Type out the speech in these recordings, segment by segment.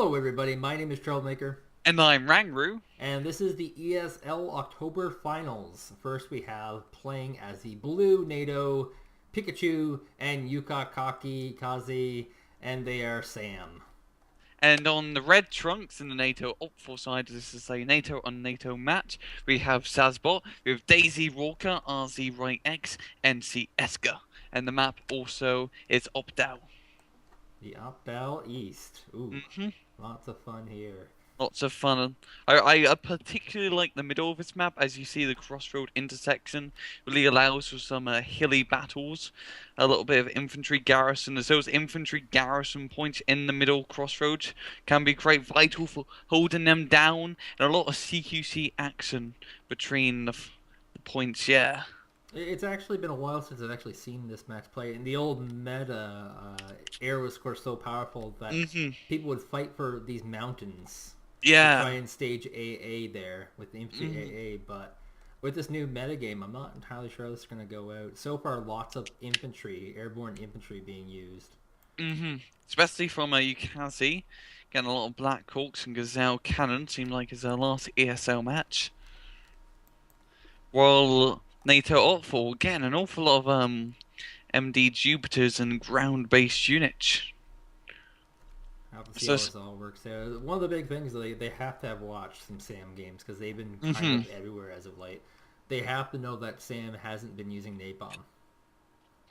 Hello everybody, my name is Troublemaker. And I'm Rangru. And this is the ESL October Finals. First we have playing as the blue NATO, Pikuachu and Yakkuke Kazi, and they are SAM. And on the red trunks in the NATO Op4 side, this is a NATO on NATO match. We have Shazbot with Daisy Walker, RZ Right X, and Sieksa. And the map also is Opdal. The Opdal East. Ooh, lots of fun here. Lots of fun. I particularly like the middle of this map, as you see the crossroad intersection really allows for some hilly battles, a little bit of infantry garrison, as those infantry garrison points in the middle crossroads can be quite vital for holding them down, and a lot of CQC action between the points, yeah. It's actually been a while since I've actually seen this match play. In the old meta, air was, of course, so powerful that people would fight for these mountains. Yeah. To try and stage AA there with the infantry AA, but with this new metagame, I'm not entirely sure how this is going to go out. So far, lots of infantry, airborne infantry being used. Especially from you can see, getting a lot of Black Hawks and Gazelle Cannon, seemed like it's our last ESL match. While NATO Op4 getting an awful lot of MD Jupiters and ground-based units. How to see how this all works out. One of the big things, they have to have watched some SAM games because they've been kind of everywhere as of late. They have to know that SAM hasn't been using napalm.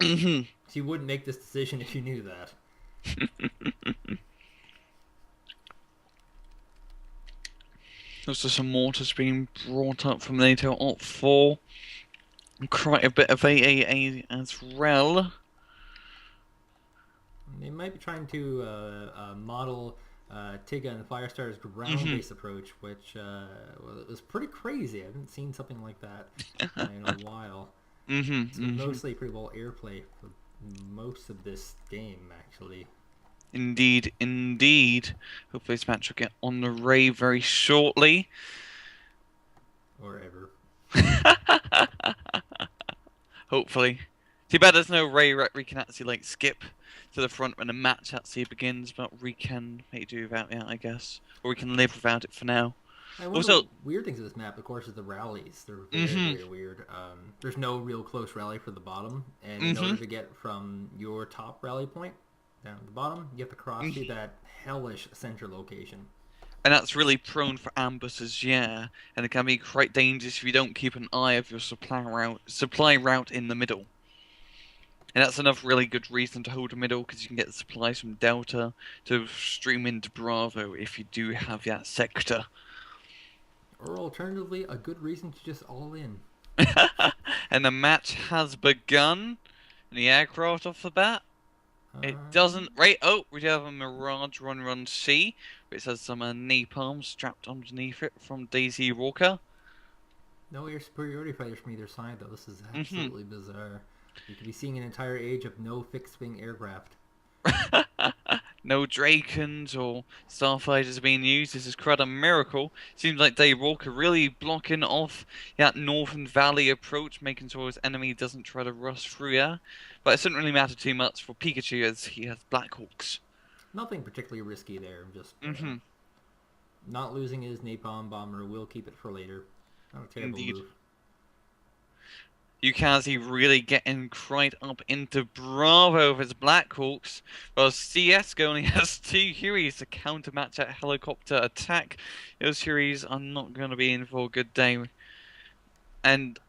So you wouldn't make this decision if you knew that. Also some mortars being brought up from NATO Op4. Quite a bit of AAA as well. They might be trying to model Tiga and Firestar's ground-based approach, which was pretty crazy. I haven't seen something like that in a while. It's mostly pretty well airplay for most of this game, actually. Indeed, indeed. Hopefully this match will get on the Ray very shortly. Or ever. Hopefully. Too bad there's no Ray we can actually like skip to the front when the match actually begins, but we can make do without it, I guess. Or we can live without it for now. One of the weird things of this map, of course, is the rallies. They're very, very weird. There's no real close rally for the bottom, and in order to get from your top rally point down to the bottom, you have to cross through that hellish center location. And that's really prone for ambushes, yeah. And it can be quite dangerous if you don't keep an eye of your supply route in the middle. And that's another really good reason to hold the middle, because you can get the supplies from Delta to stream into Bravo if you do have that sector. Or alternatively, a good reason to just all in. And the match has begun. And the aircraft off the bat. It doesn't... Right, oh, we do have a Mirage Run C, which has some napalm strapped underneath it from Daisy Walker. No air superiority fighters from either side, though. This is absolutely bizarre. You could be seeing an entire age of no fixed-wing aircraft. No Drakens or Starfighters being used. This is quite a miracle. Seems like Dave Walker really blocking off that Northern Valley approach, making sure his enemy doesn't try to rush through there. But it shouldn't really matter too much for Pikachu, as he has Black Hawks. Nothing particularly risky there. Just not losing his napalm bomber. We'll keep it for later. Not a terrible move. Yukazi really getting right up into Bravo with his Black Hawks, while Sieksa only has 2 Hueys to countermatch that helicopter attack. Those Hueys are not going to be in for a good day. And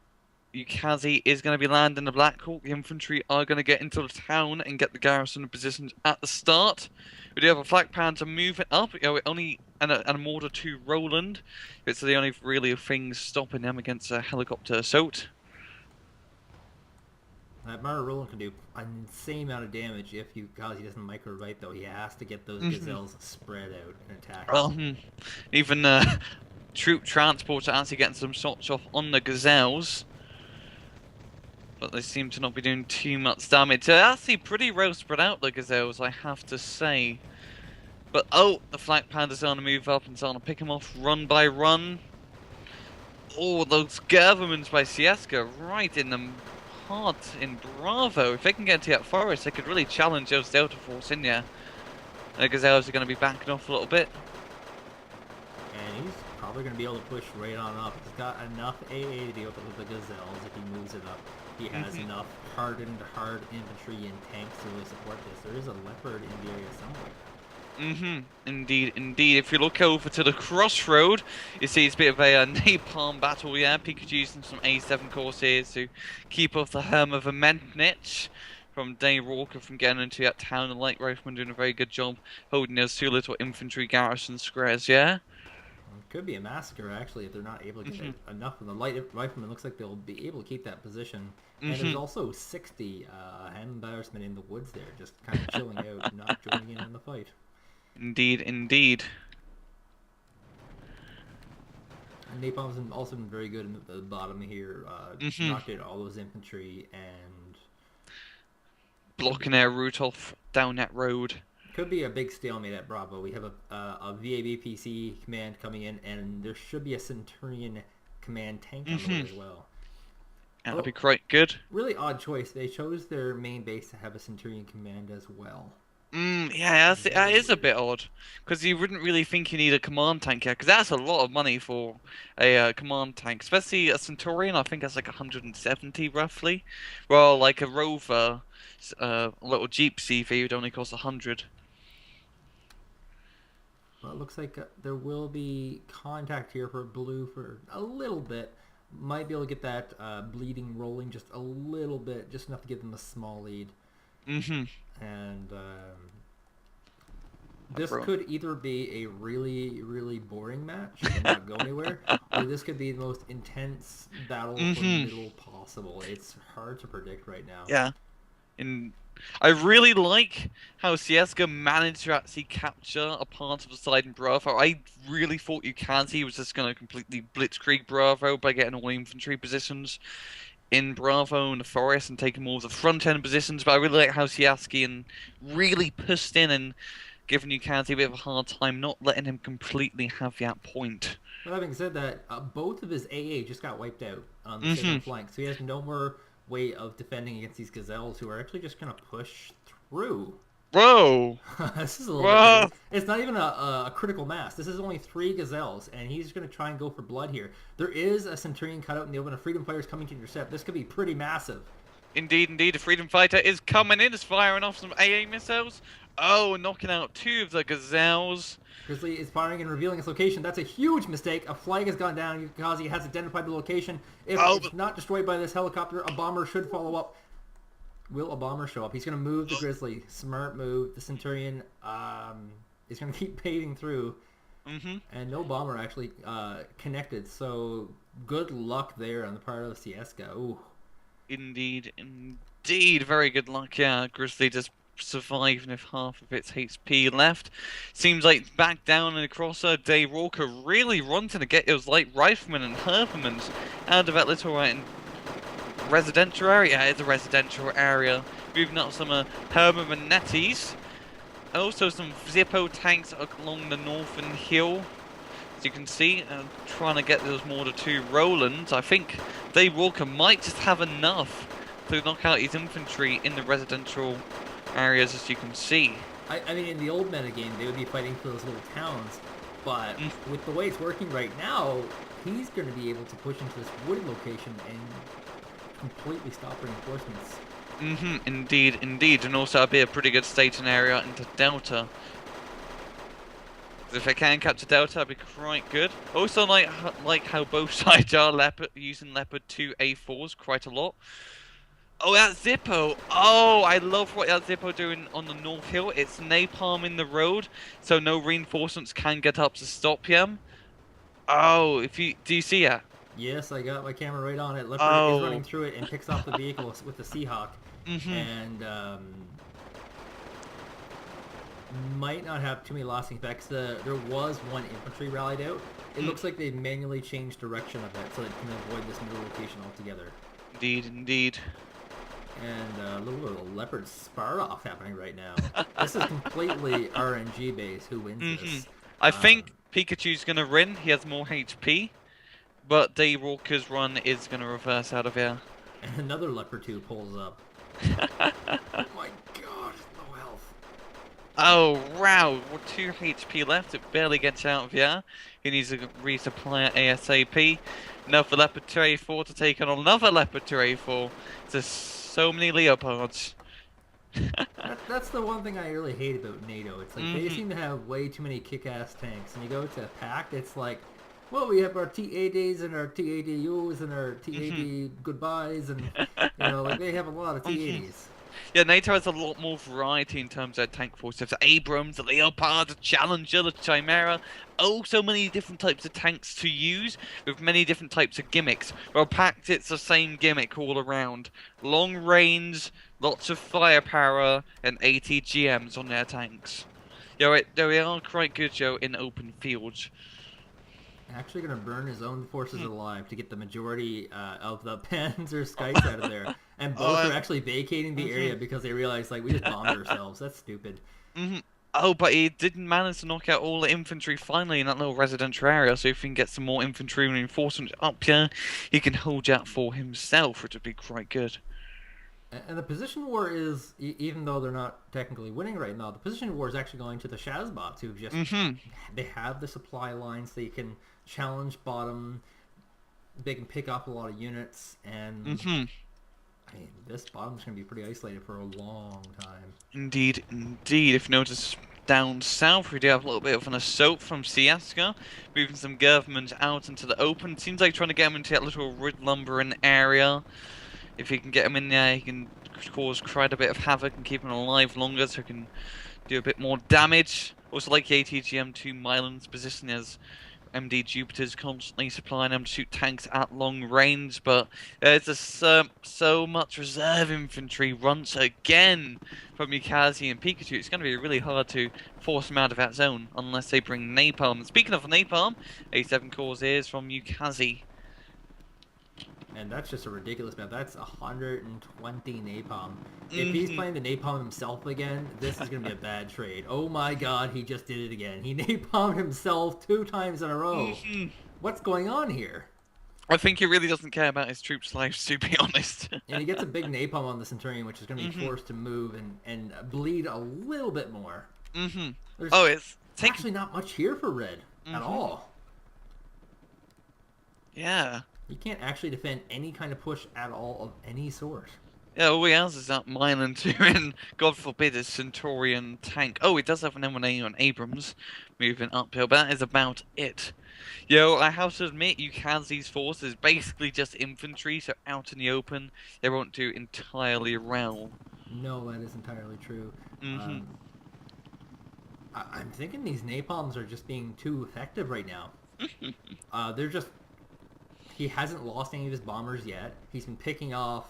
Yukazi is going to be landing the Black Hawk. The infantry are going to get into the town and get the garrison positioned at the start. We do have a flak pan to move it up. And a mortar to Roland. It's the only really things stopping them against a helicopter assault. That Mara Roland can do an insane amount of damage if Yukazi doesn't micro-right, though. He has to get those gazelles spread out and attack. Even troop transports are actually getting some shots off on the gazelles. But they seem to not be doing too much damage. They're actually pretty well spread out, the gazelles, I have to say. But oh, the flak panda's going to move up and starting to pick them off run by run. Oh, those governments by Sieksa right in the heart in Bravo. If they can get into that forest, they could really challenge those Delta Force in there. The Gazelles are going to be backing off a little bit. And he's probably going to be able to push right on up. He's got enough AA to deal with the Gazelles if he moves it up. He has enough hardened hard infantry and tanks to really support this. There is a leopard in the area somewhere. Indeed, indeed. If you look over to the crossroad, you see it's a bit of a napalm battle, yeah. Pikachu using some A7 courses to keep off the Herm of Amendnich from Day Walker from getting into that town, and Light Rifleman doing a very good job holding those two little infantry garrison squares, yeah? It could be a massacre, actually, if they're not able to get enough of the Light Rifleman. Looks like they'll be able to keep that position. And there's also 60 Hambarsmen in the woods there, just kind of chilling out, not joining in the fight. Indeed, indeed. And Napalm's also been very good in the bottom here. Knocked out all those infantry and blocking their route off down that road. Could be a big stalemate at Bravo. We have a VABPC command coming in, and there should be a Centurion command tank on the way as well. That'd be quite good. Really odd choice. They chose their main base to have a Centurion command as well. Yeah, that is a bit odd, because you wouldn't really think you need a command tank here, because that's a lot of money for a command tank, especially a Centurion. I think that's like 170 roughly. Well, like a Rover, little Jeep CV would only cost 100. Well, it looks like there will be contact here for blue for a little bit. Might be able to get that bleeding rolling just a little bit, just enough to give them a small lead. And this could either be a really, really boring match and not go anywhere, or this could be the most intense battle for the middle possible. It's hard to predict right now. Yeah. I really like how Sieksa managed to actually capture a part of the side in Bravo. I really thought Yakkuke was just going to completely blitzkrieg Bravo by getting all infantry positions in Bravo and the forest and taking more of the front end positions, but I really like how Sieksa really pushed in and giving Yakkuke a bit of a hard time, not letting him completely have that point. Well, having said that, both of his AA just got wiped out on the second flank, so he has no more way of defending against these Gazelles, who are actually just going to push through. Whoa! This is a little bit. It's not even a critical mass. This is only 3 Gazelles, and he's going to try and go for blood here. There is a Centurion cutout in the open. A Freedom Fighter is coming to intercept. This could be pretty massive. Indeed, indeed. The Freedom Fighter is coming in. It's firing off some AA missiles. Oh, knocking out 2 of the Gazelles. Grizzly is firing and revealing its location. That's a huge mistake. A flag has gone down. Yakkuke has identified the location. If it's not destroyed by this helicopter, a bomber should follow up. Will a bomber show up? He's going to move the Grizzly. Smart move. The Centurion is going to keep paving through. And no bomber actually connected. So good luck there on the part of Sieksa. Ooh. Indeed, indeed. Very good luck. Yeah, Grizzly just surviving with half of its HP left. Seems like back down and across Day Walker really wanting to get those light riflemen and Herbermans out of that little residential area. Yeah, it's a residential area. Moving up some Herberman netties. Also some Zippo tanks along the northern hill. As you can see, trying to get those Mortar 2 Rolands. I think Day Walker might just have enough to knock out his infantry in the residential areas, as you can see. I mean, in the old metagame, they would be fighting for those little towns, but with the way it's working right now, he's going to be able to push into this wooded location and completely stop reinforcements. Indeed, indeed, and also it'll be a pretty good staging area into Delta. If they can capture Delta, that'd be quite good. Also, like how both sides are using Leopard 2 A4s quite a lot. Oh, that Zippo! Oh, I love what that Zippo doing on the North Hill. It's napalm in the road, so no reinforcements can get up to stop him. Oh, do you see that? Yes, I got my camera right on it. Leopard is running through it and picks off the vehicle with the Seahawk. And might not have too many lasting effects. There was one infantry rallied out. It looks like they manually changed direction of it so they can avoid this middle location altogether. Indeed, indeed. And a little bit of a Leopard spar-off happening right now. This is completely RNG based. Who wins this? I think Pikachu's going to win. He has more HP. But Day Walker's run is going to reverse out of here. And another Leopard 2 pulls up. Oh my god, no health. Oh, wow. With 2 HP left. It barely gets out of here. He needs to resupply ASAP. Another Leopard 2A4 to take on another Leopard 2A4. There's so many Leopards. That's the one thing I really hate about NATO. It's like they seem to have way too many kick-ass tanks. And you go to Pact, it's like, well, we have our T-80s and our T-80Us and our T-80 goodbyes, and like they have a lot of T-80s. Yeah, NATO has a lot more variety in terms of their tank force. There's Abrams, the Leopard, the Challenger, the Chimera. Oh, so many different types of tanks to use with many different types of gimmicks. Well, Pact, it's the same gimmick all around. Long range, lots of firepower, and ATGMs on their tanks. They are quite good, in open fields. Actually going to burn his own forces alive to get the majority of the Panzer Skites out of there. And both are actually vacating the area because they realize, like, we just bombed ourselves. That's stupid. Oh, but he didn't manage to knock out all the infantry finally in that little residential area, so if he can get some more infantry reinforcements up here, he can hold out for himself, which would be quite good. And the position war is, even though they're not technically winning right now, the position war is actually going to the Shazbots, who just, they have the supply lines, they can challenge bottom, they can pick up a lot of units, and I mean, this bottom's going to be pretty isolated for a long time. Indeed, indeed. If you notice down south, we do have a little bit of an assault from Sieksa, moving some government out into the open. Seems like trying to get them into that little wood lumbering area. If he can get them in there, he can cause quite a bit of havoc and keep them alive longer, so he can do a bit more damage. Also, like the ATGM-2 Milan's position as MD Jupiter's constantly supplying them to shoot tanks at long range, but there's just so much reserve infantry once again from Yukazi and Pikachu. It's going to be really hard to force them out of that zone unless they bring napalm. And speaking of napalm, A7 cores is from Yukazi. And that's just a ridiculous map. That's 120 napalm. If he's playing the napalm himself again, this is going to be a bad trade. Oh my god, he just did it again. He napalmed himself 2 times in a row. What's going on here? I think he really doesn't care about his troops' lives, to be honest. And he gets a big napalm on the Centurion, which is going to be forced to move and bleed a little bit more. There's it's actually not much here for Red at all. Yeah. You can't actually defend any kind of push at all of any sort. Yeah, all he has is that Milan 2 and, God forbid, his Centurion tank. Oh, he does have an M1A on Abrams moving uphill, but that is about it. I have to admit, Yukazi's force is basically just infantry, so out in the open, they won't do entirely well. No, that is entirely true. I'm thinking these napalms are just being too effective right now. They're just... He hasn't lost any of his bombers yet. He's been picking off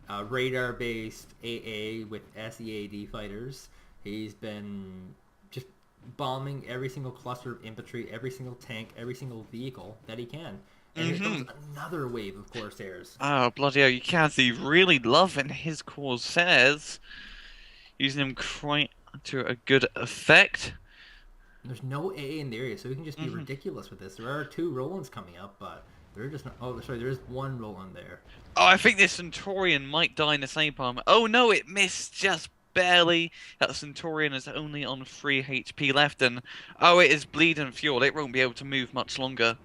radar-based AA with SEAD fighters. He's been just bombing every single cluster of infantry, every single tank, every single vehicle that he can. And here comes another wave of Corsairs. Oh, bloody hell, you can't see really loving his Corsairs. Using them quite to a good effect. There's no AA in the area, so we can just be ridiculous with this. There are 2 Rolands coming up, but they're just not... Oh, sorry, there is 1 Roland there. Oh, I think this Centurion might die in the napalm. Oh no, it missed just barely. That Centurion is only on 3 HP left, and oh, it is bleeding fuel. It won't be able to move much longer.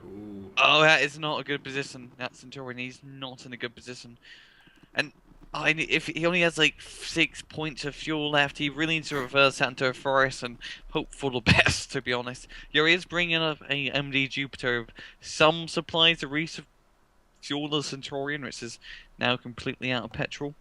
Ooh. Oh, that is not a good position. That Centurion, he's not in a good position. And if he only has like 6 points of fuel left, he really needs to reverse that into a forest and hope for the best, to be honest. He is bringing up a MD Jupiter with some supplies to refuel the Centurion, which is now completely out of petrol.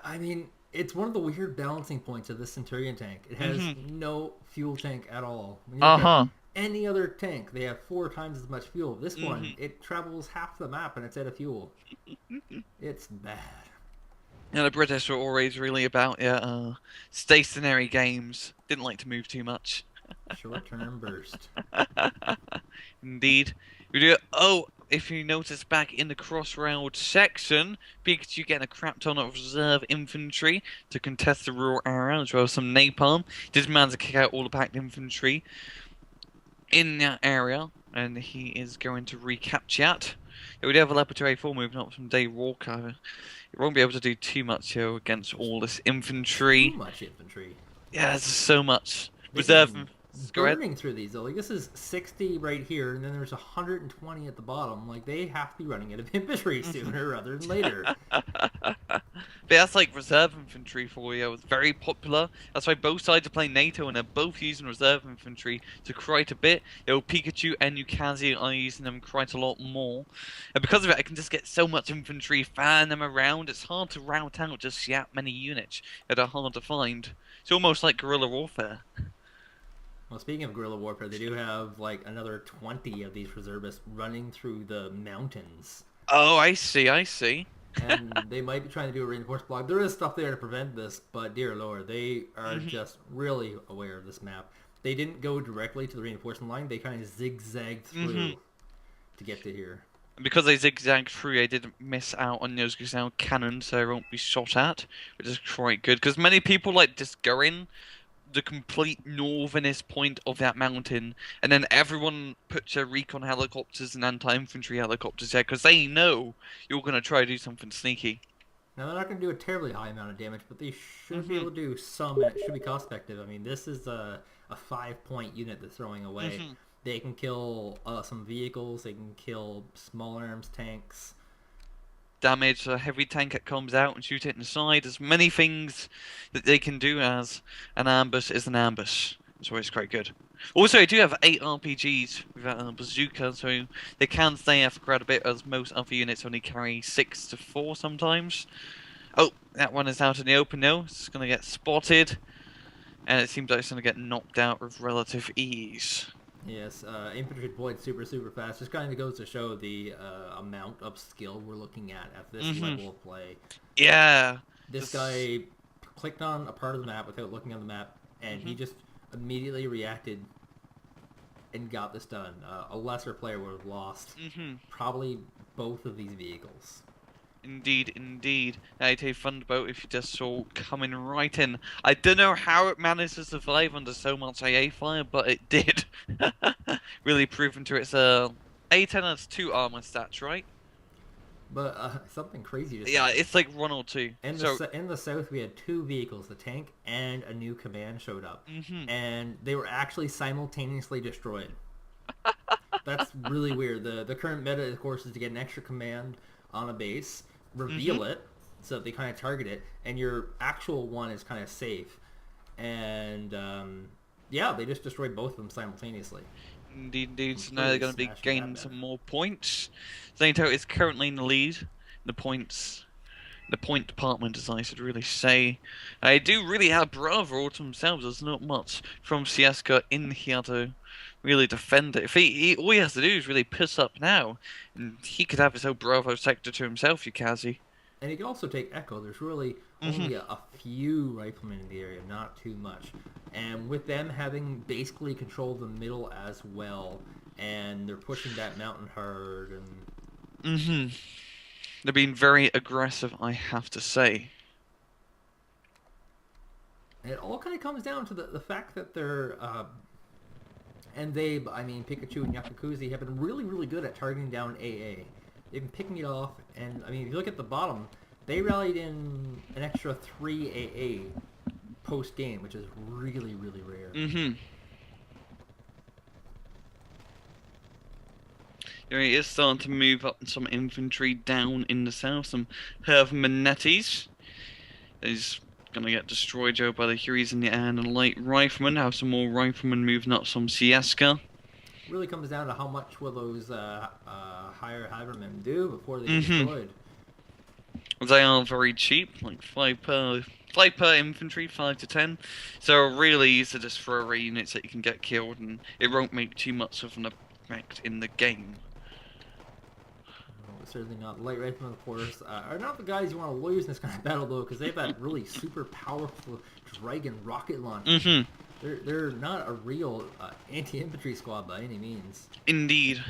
I mean, it's one of the weird balancing points of this Centurion tank. It has no fuel tank at all. When you look at any other tank, they have 4 times as much fuel. This one, it travels half the map and it's out of fuel. It's bad. Yeah, the British were always really about stationary games. Didn't like to move too much. Short-term burst. Indeed. We do. Oh, if you notice back in the crossroad section, Pikachu getting a crap ton of reserve infantry to contest the rural area, as well as some napalm. Did manage to kick out all the packed infantry in that area, and he is going to recapture that. Yeah, we do have a Laboratory 4 moving up from Day Walker. It won't be able to do too much here against all this infantry. Too much infantry. Yeah, there's so much. They've Reserve. been Go ahead. burning through these though. Like this is 60 right here, and then there's 120 at the bottom. Like they have to be running out of infantry sooner rather than later. But that's like reserve infantry for you. It's very popular. That's why both sides are playing NATO and they're both using reserve infantry to quite a bit. Pikachu and Yakkuke are using them quite a lot more. And because of it, I can just get so much infantry, fan them around. It's hard to route out just that many units that are hard to find. It's almost like guerrilla warfare. Well, speaking of guerrilla warfare, they do have like another 20 of these reservists running through the mountains. Oh, I see. And they might be trying to do a reinforced block. There is stuff there to prevent this, but dear lord, they are just really aware of this map. They didn't go directly to the reinforcement line. They kind of zigzagged through to get to here. And because they zigzagged through, I didn't miss out on those Gazelle cannons, so I won't be shot at, which is quite good. Because many people like just go in the complete northernest point of that mountain, and then everyone puts their recon helicopters and anti-infantry helicopters there because they know you're going to try to do something sneaky. Now, they're not going to do a terribly high amount of damage, but they should be able to do some, and it should be cost-effective. I mean, this is a 5-point unit they're throwing away. They can kill some vehicles, they can kill small arms tanks. Damage a heavy tank that comes out and shoot it in the side. There's many things that they can do as an ambush is an ambush. It's always quite good. Also, I do have 8 RPGs with a bazooka, so they can stay there for quite a bit, as most other units only carry 6 to 4 sometimes. Oh, that one is out in the open now. It's going to get spotted, and it seems like it's going to get knocked out with relative ease. Yes, infantry deployed super fast. Just kind of goes to show the amount of skill we're looking at this level of play. Yeah. This guy clicked on a part of the map without looking on the map, and he just immediately reacted and got this done. A lesser player would have lost probably both of these vehicles. Indeed. I'd a Thunderbolt if you just saw coming right in. I don't know how it managed to survive under so much AA fire, but it did. Really proven to its A10 has 2 armor stats, right? But something crazy to say. Yeah, it's like 1 or 2. In the south, we had 2 vehicles, the tank and a new command showed up. And they were actually simultaneously destroyed. That's really weird. The current meta, of course, is to get an extra command on a base, reveal it, so that they kind of target it, and your actual one is kind of safe. And, yeah, they just destroyed both of them simultaneously. Indeed. So now they're going to be gaining some more points. Zaneto is currently in the lead. The point department, as I should really say. I do really have Bravo to themselves. There's not much from Sieksa in here to really defend it. If all he has to do is really piss up now, and he could have his own Bravo sector to himself, Yakkuke. And he can also take Echo. There's really only a few riflemen in the area, not too much. And with them having basically control of the middle as well, and they're pushing that mountain hard. And They're being very aggressive, I have to say. And it all kind of comes down to the fact that they're... and they, I mean, Pikuachu and Yakkuke have been really good at targeting down AA. They've been picking it off, and, I mean, if you look at the bottom, they rallied in an extra 3 AA post-game, which is really rare. He is starting to move up some infantry down in the south, some Herv-Manettis. He's going to get destroyed by the Hueys in the air, and the light riflemen. Have some more riflemen moving up some Sieksa. Really comes down to how much will those higher Havermen do before they get destroyed. They are very cheap, like 5 per infantry, 5 to 10. So really easy to just throw away units that you can get killed, and it won't make too much of an effect in the game. Certainly not. Light riflemen, of course, are not the guys you want to lose in this kind of battle, though, because they have that really super powerful Dragon rocket launcher. They're not a real anti-infantry squad by any means. Indeed.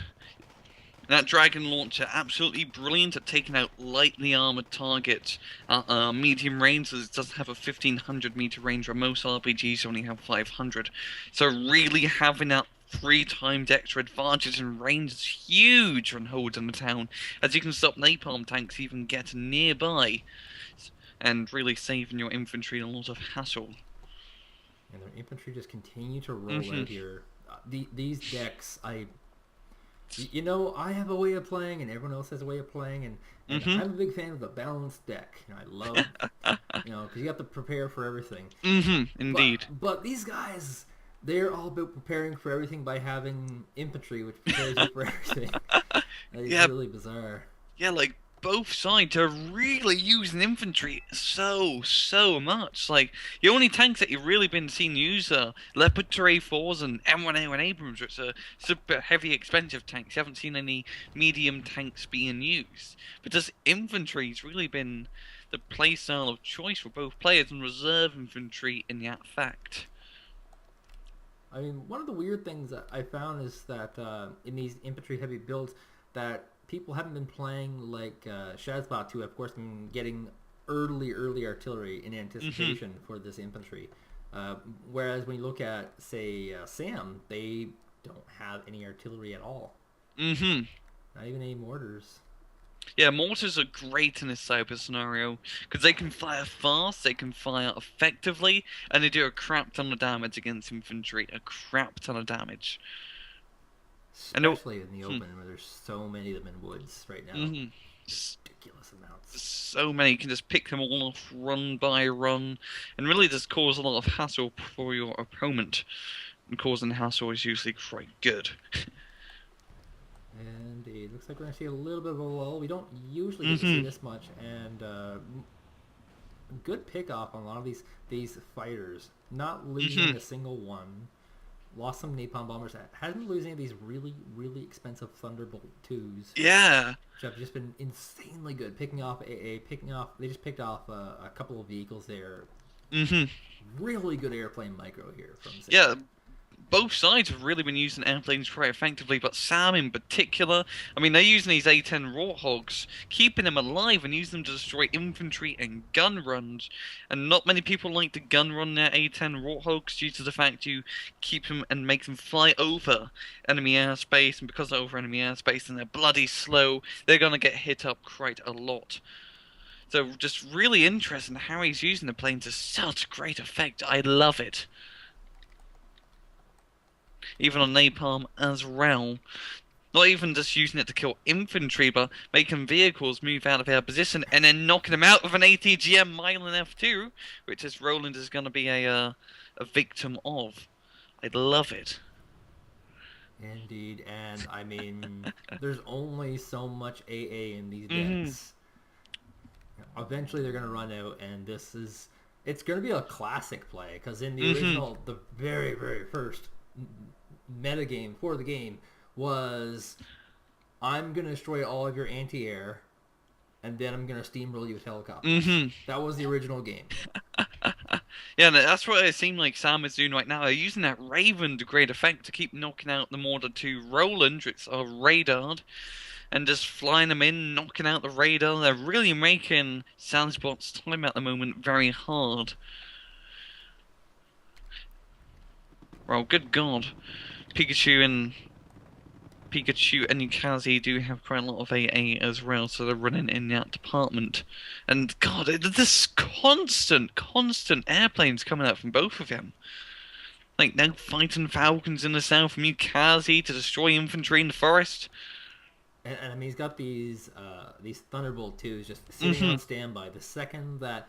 That Dragon launcher, absolutely brilliant at taking out lightly armored targets at medium range, as it does have a 1500 meter range, where most RPGs only have 500. So really having that 3 times extra advantage, and range is huge when holding the town, as you can stop napalm tanks even getting nearby, and really saving your infantry a lot of hassle. And their infantry just continue to roll out here. These decks, I have a way of playing, and everyone else has a way of playing, and I'm a big fan of the balanced deck. I love, because you have to prepare for everything. Indeed. But these guys, they're all about preparing for everything by having infantry, which prepares you for everything. It's really bizarre. Yeah, like, both sides are really using infantry so much. Like, the only tanks that you've really been seeing use are Leopard 2A4s and M1A1 Abrams, which are super heavy, expensive tanks. You haven't seen any medium tanks being used. But this infantry's really been the playstyle of choice for both players, and reserve infantry in that fact. I mean, one of the weird things that I found is that in these infantry-heavy builds, that people haven't been playing like Shazbot, who of course been getting early artillery in anticipation for this infantry. Whereas when you look at, say, SAM, they don't have any artillery at all. Not even any mortars. Yeah, mortars are great in this cyber scenario, because they can fire fast, they can fire effectively, and they do a crap ton of damage against infantry. A crap ton of damage. Especially in the open, where there's so many of them in woods right now. Ridiculous amounts. So many, you can just pick them all off run by run, and really just cause a lot of hassle for your opponent. And causing hassle is usually quite good. Indeed. Looks like we're going to see a little bit of a lull. We don't usually get to see this much, and good pick-off on a lot of these fighters. Not losing a single one. Lost some napalm bombers. Hasn't been losing these really expensive Thunderbolt 2s. Yeah. Which have just been insanely good. Picking off AA, they just picked off a couple of vehicles there. Really good airplane micro here from Sieksa. Yeah. Both sides have really been using airplanes quite effectively, but SAM in particular, I mean, they're using these A-10 Warthogs, keeping them alive and using them to destroy infantry and gun runs. And not many people like to gun run their A-10 Warthogs due to the fact you keep them and make them fly over enemy airspace, and because they're over enemy airspace and they're bloody slow, they're going to get hit up quite a lot. So just really interesting how he's using the plane to such great effect. I love it. Even on napalm as well. Not even just using it to kill infantry, but making vehicles move out of their position and then knocking them out with an ATGM Milan F2, which is Roland is going to be a victim of. I love it. Indeed, and I mean, there's only so much AA in these decks. Eventually they're going to run out, and it's going to be a classic play, because in the original, the very first metagame for the game was, I'm going to destroy all of your anti-air, and then I'm going to steamroll you with helicopters. That was the original game. Yeah, that's what it seemed like Sam is doing right now. They're using that Raven to great effect to keep knocking out the Mortar 2 Roland, which are radared, and just flying them in, knocking out the radar. They're really making Shazbot's time at the moment very hard. Well, good God. Pikachu and Yukazi do have quite a lot of AA as well, so they're running in that department. And God, this constant airplanes coming out from both of them. Like, now fighting Falcons in the south from Yukazi to destroy infantry in the forest. And I mean, he's got these Thunderbolt 2s just sitting on standby. The second that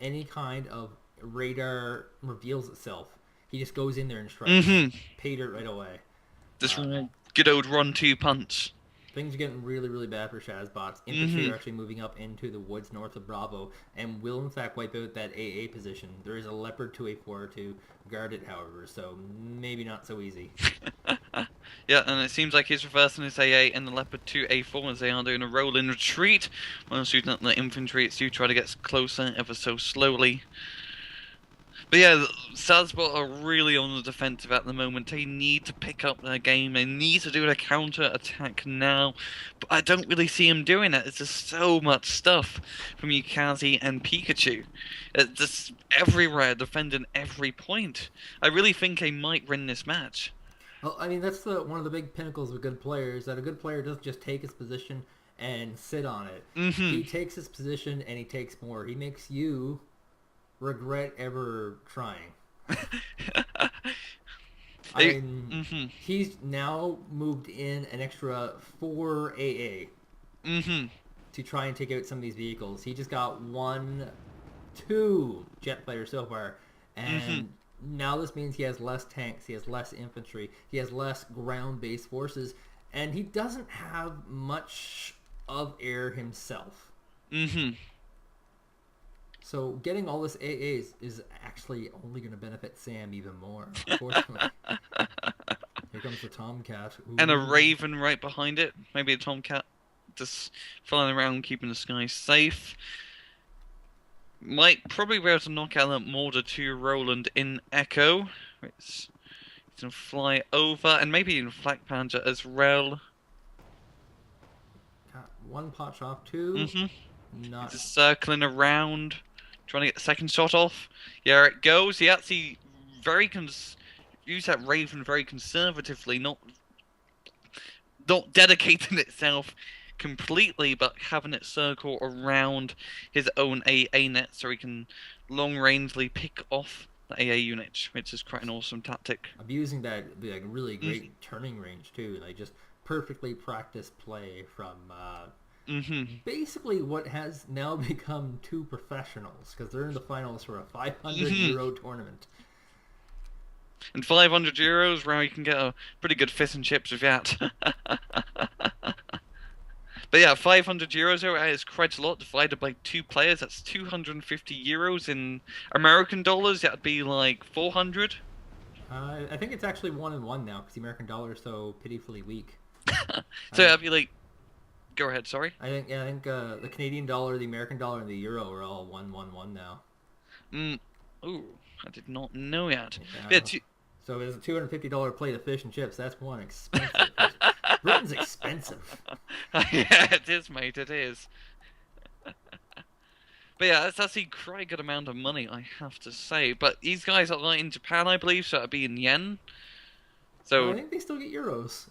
any kind of radar reveals itself, he just goes in there and strikes. Pay dirt right away. This good old run-2 punch. Things are getting really bad for Shazbots. Infantry are actually moving up into the woods north of Bravo and will in fact wipe out that AA position. There is a Leopard 2A4 to guard it, however, so maybe not so easy. Yeah, and it seems like he's reversing his AA and the Leopard 2A4 as they are doing a roll-in retreat. While shooting at the infantry, it's do try to get closer ever so slowly. But yeah, Shazbot are really on the defensive at the moment. They need to pick up their game. They need to do a counter-attack now. But I don't really see them doing it. It's just so much stuff from Yukazi and Pikachu. It's just everywhere, defending every point. I really think they might win this match. Well, I mean, that's one of the big pinnacles of good players, that a good player doesn't just take his position and sit on it. He takes his position and he takes more. He makes you regret ever trying. I mean, he's now moved in an extra 4 AA to try and take out some of these vehicles. He just got 2 jet fighters so far, and now this means he has less tanks, he has less infantry, he has less ground-based forces, and he doesn't have much of air himself. So getting all this AAs is actually only going to benefit Sam even more, unfortunately. Here comes the Tomcat. Ooh. And a Raven right behind it. Maybe a Tomcat just flying around, keeping the sky safe. Might probably be able to knock out that Mortar 2 Roland in Echo. It's going to fly over, and maybe even Flak Panther as well. Got 1 pot shot, 2. Not just circling around, trying to get the second shot off. Yeah, it goes. He actually use that Raven very conservatively, not dedicating itself completely, but having it circle around his own AA net so he can long-rangely pick off the AA unit, which is quite an awesome tactic. Abusing that really great turning range too, like just perfectly practiced play from basically what has now become 2 professionals, because they're in the finals for a 500 euro tournament. And 500 euros, where you can get a pretty good fish and chips with that. But yeah, 500 euros is quite a lot. Divided by 2 players, that's 250 euros in American dollars. That'd be like 400. I think it's actually 1 and 1 now, because the American dollar is so pitifully weak. So that'd be like... Go ahead, sorry. I think the Canadian dollar, the American dollar, and the euro are all 1-1-1 now. Ooh, I did not know that. Yeah. So it's a $250 plate of fish and chips. That's one expensive. Britain's expensive. Yeah, it is, mate. It is. But yeah, that's actually quite a good amount of money, I have to say. But these guys are like in Japan, I believe, so it'd be in yen. So well, I think they still get euros.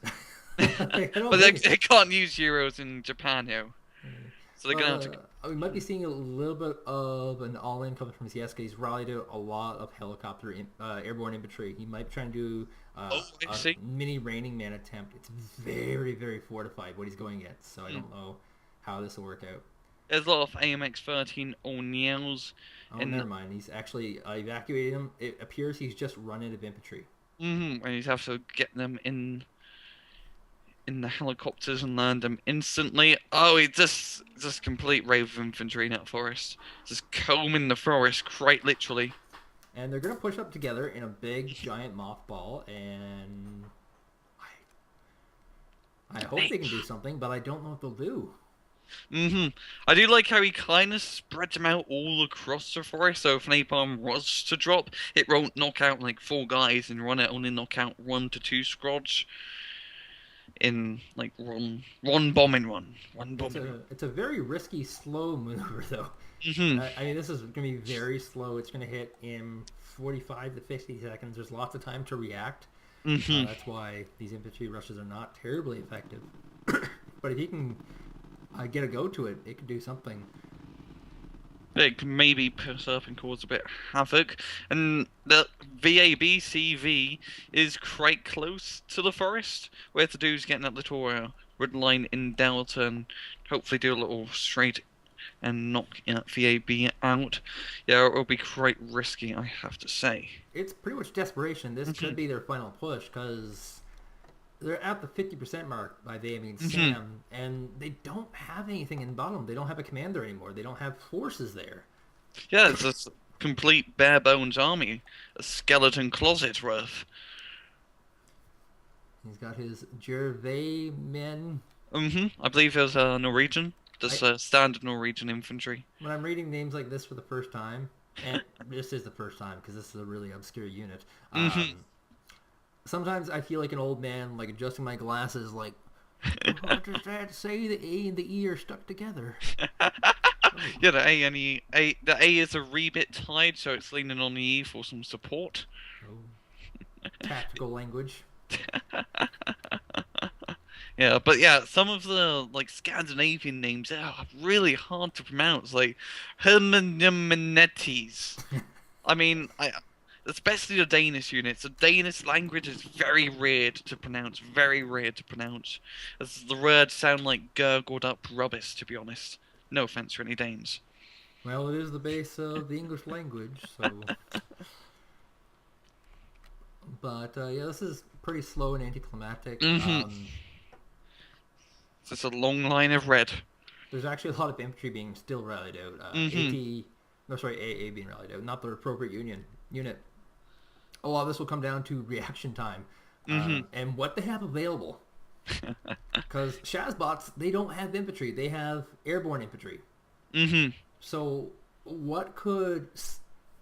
But they can't use euros in Japan now. So they're going to have to... We might be seeing a little bit of an all-in coming from Sieksa. He's rallied out a lot of helicopter airborne infantry. He might be trying to do a mini Raining Man attempt. It's very, very fortified what he's going against, so I don't know how this will work out. There's a lot of AMX-13 O'Neills. Oh, never mind. He's actually evacuated him. It appears he's just run out of infantry. And he'd have to get them in the helicopters and land them instantly. Oh, he just complete rave of infantry in that forest. Just combing the forest, quite literally. And they're going to push up together in a big, giant mothball, and I hope they can do something, but I don't know what they'll do. I do like how he kind of spreads them out all across the forest, so if an napalm was to drop, it won't knock out like 4 guys and run it, only knock out 1 to 2 squads. In like one bomb in one. It's a very risky, slow maneuver, though. I mean, this is going to be very slow. It's going to hit in 45 to 50 seconds. There's lots of time to react. That's why these infantry rushes are not terribly effective. But if he can get a go to it, it could do something. It can maybe put up and cause a bit of havoc. And the VAB-CV is quite close to the forest, where the dude's getting that little red line in Delta and hopefully do a little straight and knock VAB out. Yeah, it will be quite risky, I have to say. It's pretty much desperation. This could be their final push, because they're at the 50% mark by they, I mean Sam, and they don't have anything in bottom. They don't have a commander anymore. They don't have forces there. Yeah, it's a complete bare bones army. A skeleton closet worth. He's got his Gervais men. I believe it was Norwegian. Just standard Norwegian infantry. When I'm reading names like this for the first time, and this is the first time because this is a really obscure unit, sometimes I feel like an old man, like adjusting my glasses, like, what does that say? The A and the E are stuck together. Yeah, the A and the A is a wee bit tied, so it's leaning on the E for some support. Tactical language. Yeah, but yeah, some of the like Scandinavian names are really hard to pronounce, like Hermanyamanettis. I mean, especially the Danish units. The Danish language is very weird to pronounce, very weird to pronounce. As the words sound like gurgled up rubbish, to be honest. No offense to any Danes. Well, it is the base of the English language, so. But yeah, this is pretty slow and anticlimactic. Mm-hmm. It's a long line of red. There's actually a lot of infantry being still rallied out. Mm-hmm. No, sorry, AA being rallied out, not the appropriate unit. A lot of this will come down to reaction time Mm-hmm. and what they have available. Because Shazbots, they don't have infantry; they have airborne infantry. Mm-hmm. So, what could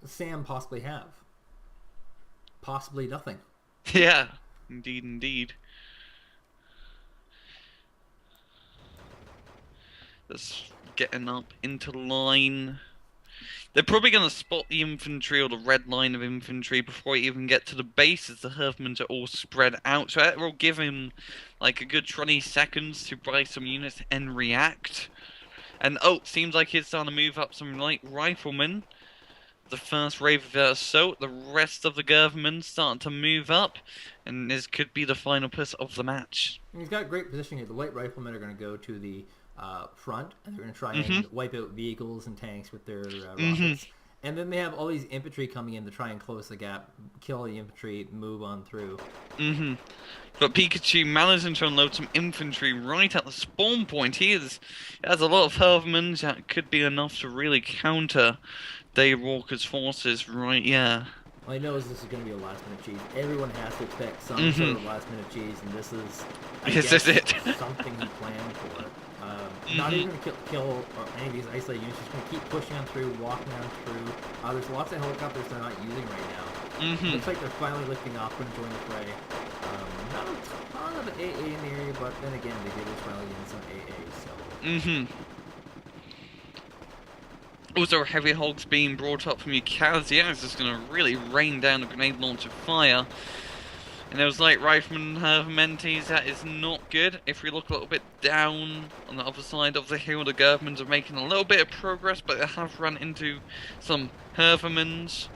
Sam possibly have? Possibly nothing. Yeah, indeed, indeed. Just getting up into line. They're probably going to spot the infantry or the red line of infantry before you even get to the base, as the Herfmans are all spread out. So that will give him like a good 20 seconds to buy some units and react. And oh, seems like he's starting to move up some light riflemen. The first wave of assault, the rest of the government starting to move up, and this could be the final push of the match. He's got great positioning here. The light riflemen are going to go to the front, and they're going to try Mm-hmm. and wipe out vehicles and tanks with their Mm-hmm. rockets. And then they have all these infantry coming in to try and close the gap, kill the infantry, move on through. Mm-hmm. But Pikachu managing to unload some infantry right at the spawn point. He has a lot of Hervmans that could be enough to really counter Dave Walker's forces, right? Yeah. All I know is this is going to be a last-minute cheese. Everyone has to expect some Mm-hmm. sort of last-minute cheese, and this is, I Is guess, this it? something he planned for. Mm-hmm. Not even going to kill any of these isolated units. Just going to keep pushing on through, walking on through. There's lots of helicopters they're not using right now. Mm-hmm. Looks like they're finally lifting off and join the fray. Not a ton of AA in the area, but then again, they did just rally in some AA, so. Mm-hmm. Also, heavy hogs being brought up from Yukazi. It's just going to really rain down the grenade launcher fire. And those light riflemen have mentees. That is not good. If we look a little bit down on the other side of the hill, the governments are making a little bit of progress, but they have run into some Hervermans.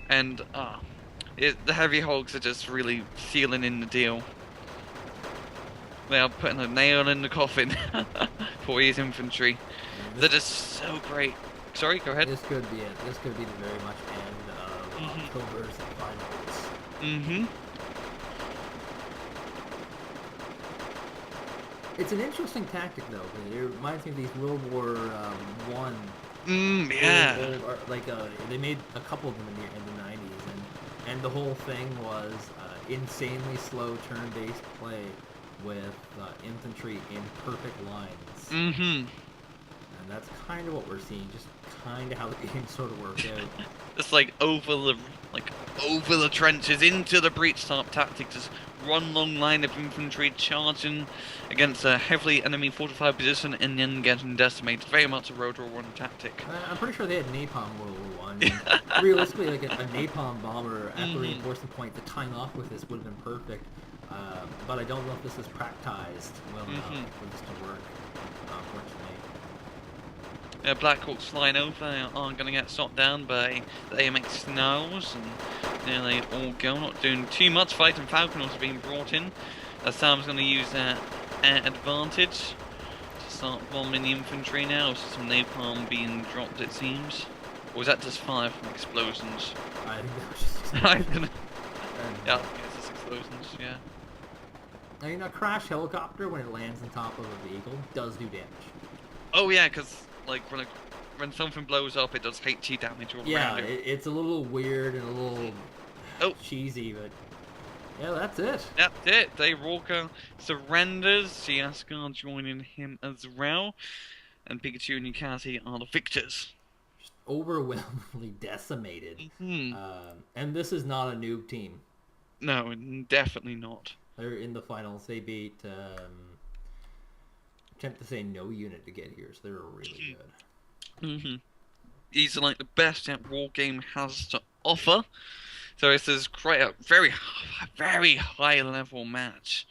And the heavy hogs are just really sealing in the deal. They are putting a nail in the coffin for his infantry. They're just so great. Sorry, go ahead. This could be it. This could be the very much end of October's finals. Mm-hmm. It's an interesting tactic, though. It reminds me of these World War One. Yeah. They made a couple of them in the 90s, and the whole thing was insanely slow turn-based play with infantry in perfect lines. Mm-hmm. And that's kind of what we're seeing, just kind of how the game sort of worked out. It's like over the trenches into the breach type tactic. Just one long line of infantry charging against a heavily enemy fortified position and then getting decimated. Very much a World War One tactic. I'm pretty sure they had napalm World War One. Realistically, like a napalm bomber at the reinforcement point, the time off with this would have been perfect. But I don't know if this is practiced well enough for this to work, unfortunately. Yeah, Black Hawks flying over are going to get shot down by the AMX Snarls, and there they all go, not doing too much. Fighting Falcon also being brought in. Sam's going to use that advantage to start bombing the infantry now. So some napalm being dropped, it seems. Or was that just fire from explosions? I think that was just explosions. Yeah, I think it's just explosions, yeah. I mean, a crash helicopter, when it lands on top of a vehicle, does do damage. Oh yeah, because like when something blows up, it does HE damage all around it. Yeah, it's a little weird and a little cheesy, but yeah, that's it. That's it. Dave Walker surrenders. Sieksa joining him as well, and Pikachu and Yakkuke are the victors. Just overwhelmingly decimated. Mm-hmm. And this is not a noob team. No, definitely not. They're in the finals. They beat. Attempt to say no unit to get here, so they're really good. Mm-hmm. These are like the best that Wargame has to offer. So this is quite a very high level match.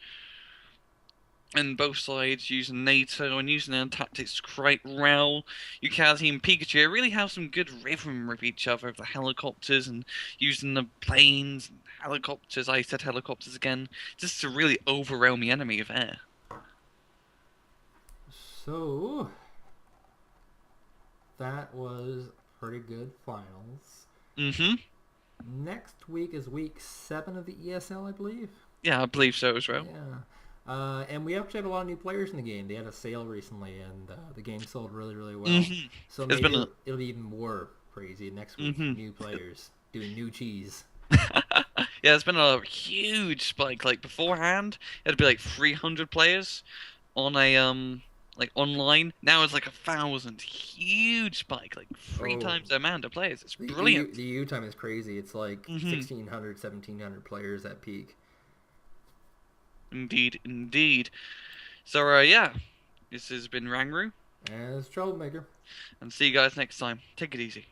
And both sides using NATO and using their tactics to create row. Yukazi and Pikachu really have some good rhythm with each other, the helicopters and using the planes and helicopters. I said helicopters again, just to really overwhelm the enemy of air. So that was pretty good finals. Next week is week 7 of the ESL, I believe. Yeah, I believe so as well. Yeah. And we actually had a lot of new players in the game. They had a sale recently, and the game sold really, really well. So maybe it'll be even more crazy next week. New players doing new cheese. Yeah, it's been a huge spike. Like beforehand, it'd be like 300 players on a like online. Now it's like 1,000. Huge spike, like three times the amount of players. It's brilliant. The EU time is crazy. It's like 1,600, 1,700 players at peak. Indeed, indeed. So yeah, this has been Rangru. And it's Troublemaker. And see you guys next time. Take it easy.